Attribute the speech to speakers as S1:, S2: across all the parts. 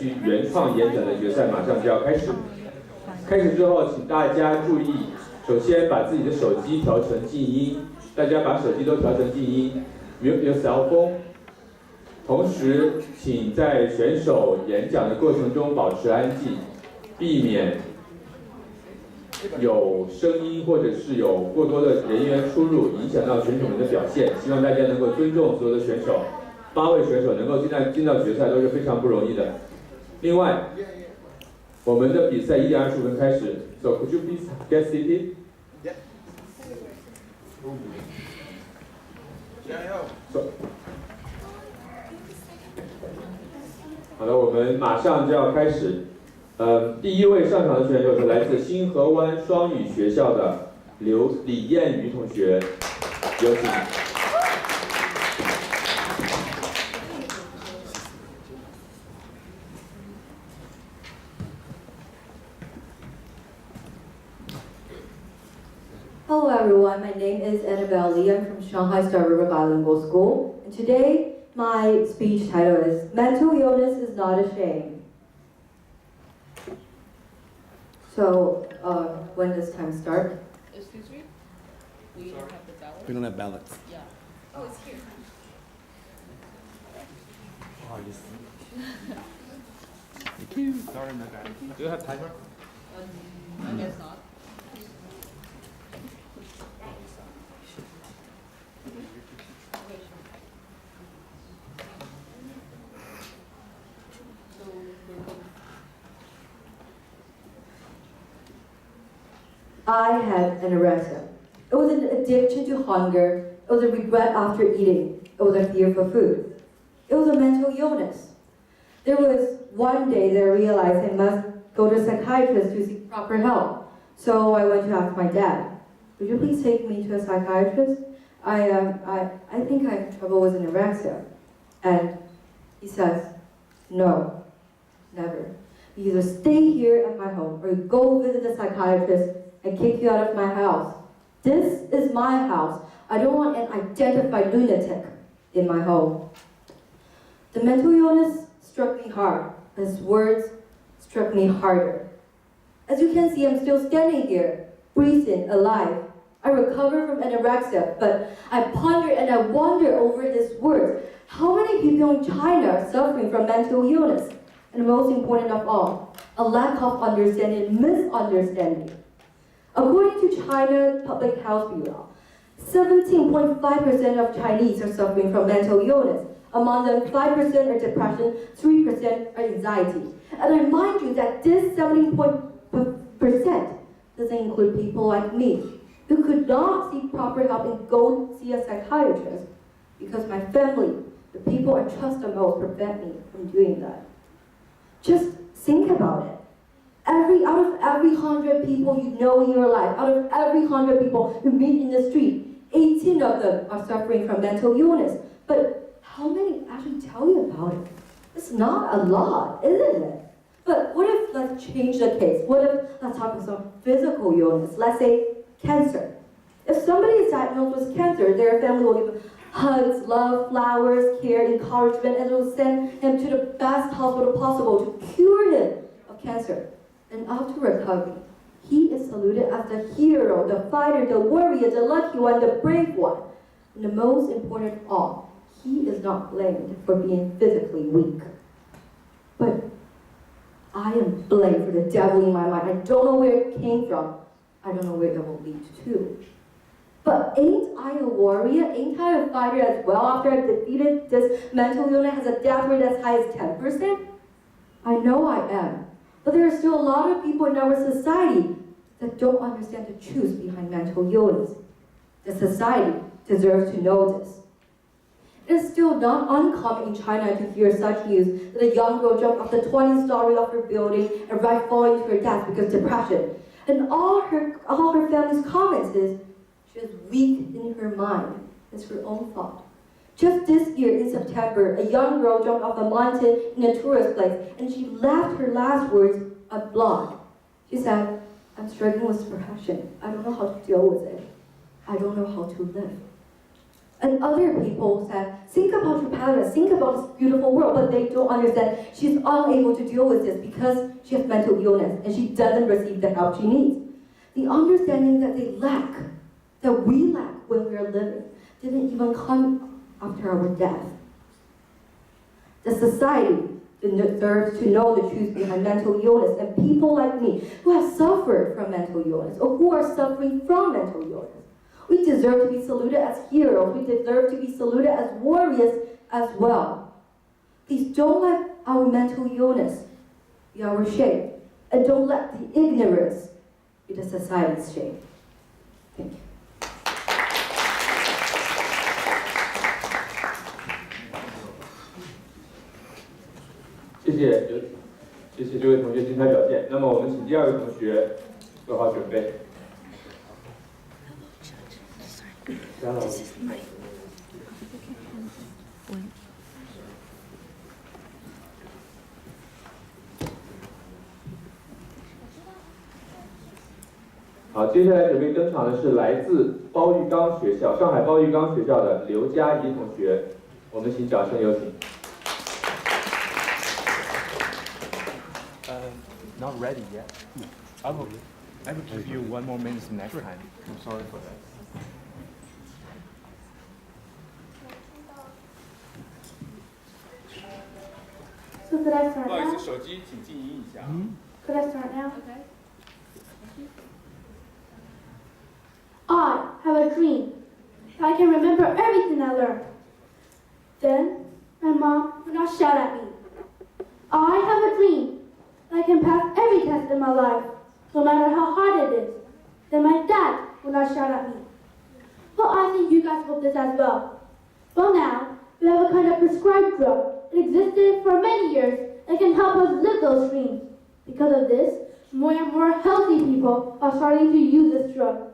S1: 区原创演讲的决赛马上就要开始。开始之后，请大家注意，首先把自己的手机调成静音，大家把手机都调成静音 ，mute your cell phone。同时，请在选手演讲的过程中保持安静，避免有声音或者是有过多的人员出入，影响到选手们的表现。希望大家能够尊重所有的选手，8位选手能够进到决赛都是非常不容易的。另外，我们的比赛1点25分开始。So could you please get seated? So, 好的，我们马上就要开始。第一位上场的选手是来自新河湾双语学校的李艳瑜同学，有请。
S2: Hello everyone, my name is Annabelle Li. I'm from Shanghai Star River Bilingual School. And today, my speech title is Mental Illness is Not a Shame. So, when does time start?
S3: Excuse me? We don't have the ballot?
S4: We don't have ballots.
S3: Yeah. Oh, it's here.
S4: Thank you. Sorry, my bad. Do you have timer?
S3: I guess not.
S2: I had anorexia. It was an addiction to hunger. It was a regret after eating. It was a fear for food. It was a mental illness. There was one day that I realized I must go to a psychiatrist to seek proper help. So I went to ask my dad, would you please take me to a psychiatrist? I think I have trouble with anorexia. And he says, no, never. You either stay here at my home or go visit the psychiatrist and kick you out of my house. This is my house. I don't want an identified lunatic in my home. The mental illness struck me hard. His words struck me harder. As you can see, I'm still standing here, breathing, alive. I recovered from anorexia, but I ponder and I wonder over his words. How many people in China are suffering from mental illness? And most important of all, a lack of understanding, misunderstanding. According to China Public Health Bureau, 17.5% of Chinese are suffering from mental illness. Among them, 5% are depression, 3% are anxiety. And I remind you that this 17% doesn't include people like me, who could not seek proper help and go see a psychiatrist because my family, the people I trust the most, prevent me from doing that. Just think about it. Out of every 100 people you know in your life, out of every 100 people you meet in the street, 18 of them are suffering from mental illness. But how many actually tell you about it? It's not a lot, isn't it? But what if, let's change the case. What if, let's talk about some physical illness. Let's say cancer. If somebody is diagnosed with cancer, their family will give them hugs, love, flowers, care, encouragement, and will send him to the best hospital possible to cure him of cancer. And after recovery, he is saluted as the hero, the fighter, the warrior, the lucky one, the brave one. And the most important of all, he is not blamed for being physically weak. But I am blamed for the devil in my mind. I don't know where it came from. I don't know where it will lead to. But ain't I a warrior? Ain't I a fighter as well after I've defeated this mental illness has a death rate as high as 10%? I know I am. But there are still a lot of people in our society that don't understand the truth behind mental illness. The society deserves to know this. It is still not uncommon in China to hear such news that a young girl jumped off the 20th story of her building and right falling to her death because of depression. And all her family's comments is, she is weak in her mind. It's her own fault. Just this year in September, a young girl jumped off a mountain in a tourist place and she left her last words a blog. She said, I'm struggling with depression. I don't know how to deal with it. I don't know how to live. And other people said, think about your parents, think about this beautiful world, but they don't understand she's unable to deal with this because she has mental illness and she doesn't receive the help she needs. The understanding that they lack, that we lack when we are living, didn't even come after our death. The society deserves to know the truth behind mental illness, and people like me who have suffered from mental illness or who are suffering from mental illness, we deserve to be saluted as heroes. We deserve to be saluted as warriors as well. Please don't let our mental illness be our shame, and don't let the ignorance be the society's shame. Thank you.
S1: 谢谢这位同学精彩表现。那么我们请第二位同学做好准备。好，接下来准备登场的是来自包玉刚学校上海包玉刚学校的刘佳怡同学，我们请掌声有请。
S4: Not ready yet. I will give you 1 more minute next time. I'm sorry for that.
S5: So could I start
S1: 不好意
S5: now?
S1: 思，手机请静音一下。
S5: Could I start now?
S3: Okay.
S5: I have a dream. I can remember everything I learned. Then my mom would not shout at me. I have a dream. I can pass every test in my life, no matter how hard it is. Then my dad will not shout at me. Well, I think you guys hope this as well. Well, now, we have a kind of prescribed drug. It existed for many years and can help us live those dreams. Because of this, more and more healthy people are starting to use this drug.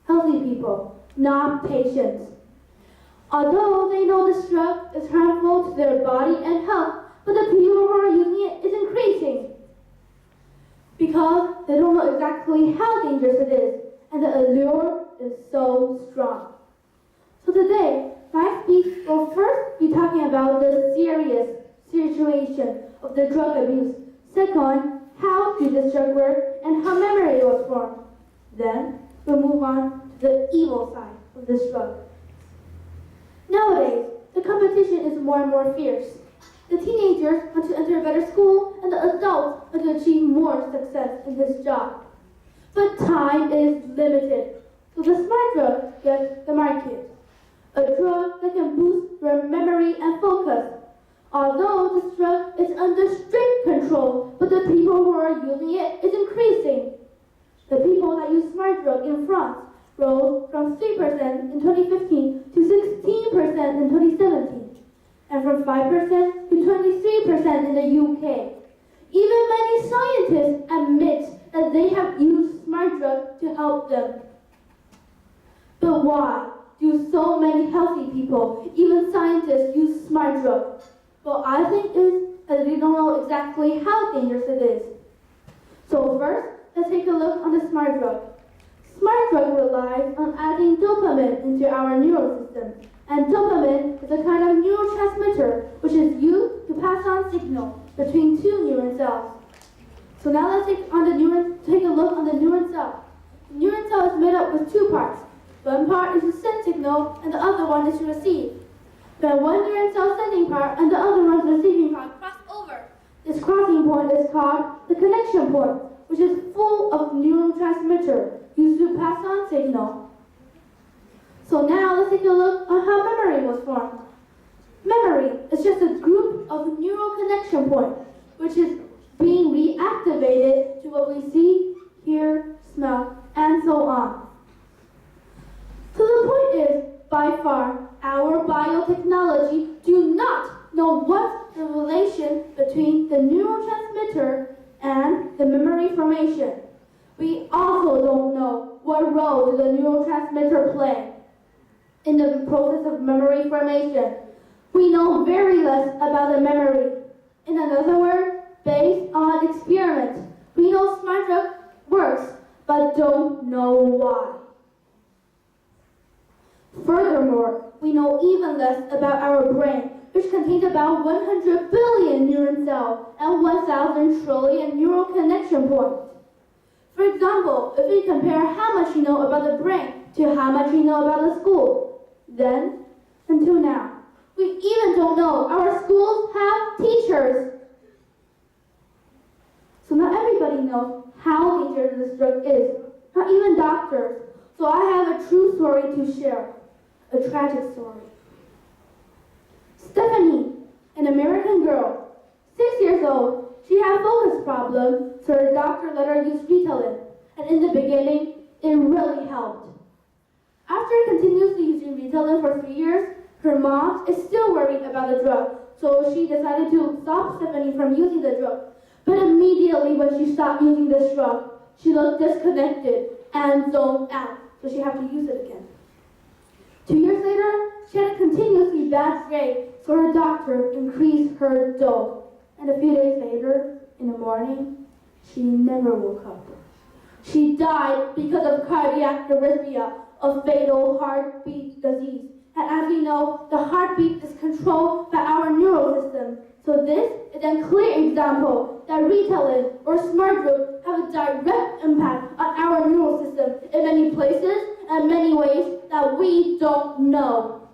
S5: Healthy people, not patients. Although they know this drug is harmful to their body and health, but the people who are using it is increasing. Because they don't know exactly how dangerous it is, and the allure is so strong. So today, my speech will first be talking about the serious situation of the drug abuse. Second, how did this drug work and how memory was formed. Then, we'll move on to the evil side of this drug. Nowadays, the competition is more and more fierce. The teenagers want to enter a better school, and the adults want to achieve more success in his job. But time is limited, so the smart drug gets the market. A drug that can boost your memory and focus. Although this drug is under strict control, but the people who are using it is increasing. The people that use smart drug in France rose from 3% in 2015 to 16% in 2017. And from 5% to 23% in the UK. Even many scientists admit that they have used smart drugs to help them. But why do so many healthy people, even scientists, use smart drugs? Well, I think it's that they don't know exactly how dangerous it is. So first, let's take a look on the smart drug. Smart drug relies on adding dopamine into our neural system. And dopamine is a kind of neurotransmitter which is used to pass on signal between two neuron cells. So now let's take a look on the neuron cell. The neuron cell is made up with two parts. One part is to send signal and the other one is to receive. Then one neuron cell sending part and the other one's receiving part cross over. This crossing point is called the connection point, which is full of neurotransmitter used to pass on signal. So now let's take a look on how memory was formed. Memory is just a group of neural connection points, which is being reactivated to what we see, hear, smell, and so on. So the point is, by far, our biotechnology do not know what's the relation between the neurotransmitter and the memory formation. We also don't know what role does the neurotransmitter play in the process of memory formation. We know very less about the memory. In another word, based on experiments, we know smart drug works, but don't know why. Furthermore, we know even less about our brain, which contains about 100 billion neuron cells and 1,000 trillion neural connection points. For example, if we compare how much we know about the brain to how much we know about the school, then, until now, we even don't know our schools have teachers. So not everybody knows how dangerous this drug is, not even doctors. So I have a true story to share, a tragic story. Stephanie, an American girl, 6 years old, she had a focus problem, so her doctor let her use Ritalin, and in the beginning, it really helped. After continuously using Ritalin for 3 years, her mom is still worried about the drug, so she decided to stop Stephanie from using the drug. But immediately when she stopped using this drug, she looked disconnected and zoned out, so she had to use it again. 2 years later, she had a continuously bad grade, so her doctor increased her dose. And a few days later, in the morning, she never woke up. She died because of cardiac arrhythmia, a fatal heartbeat disease. And as we know, the heartbeat is controlled by our neural system. So this is a clear example that Ritalin or smart drugs have a direct impact on our neural system in many places and many ways that we don't know.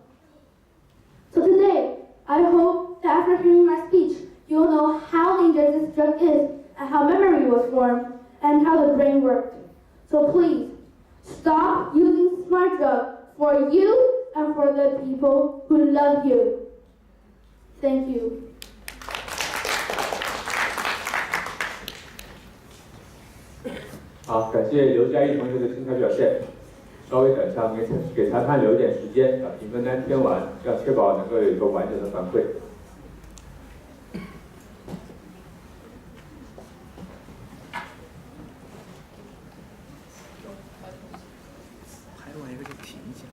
S5: So today, I hope that after hearing my speech, you'll know how dangerous this drug is and how memory was formed and how the brain worked. So please, stop using smart drugs for you and for the people who love you. Thank you.
S1: 好，感谢刘佳艺同学的精彩表现。稍微等一下，我们给裁判留一点时间，把评分单填完，要确保能够有一个完整的反馈。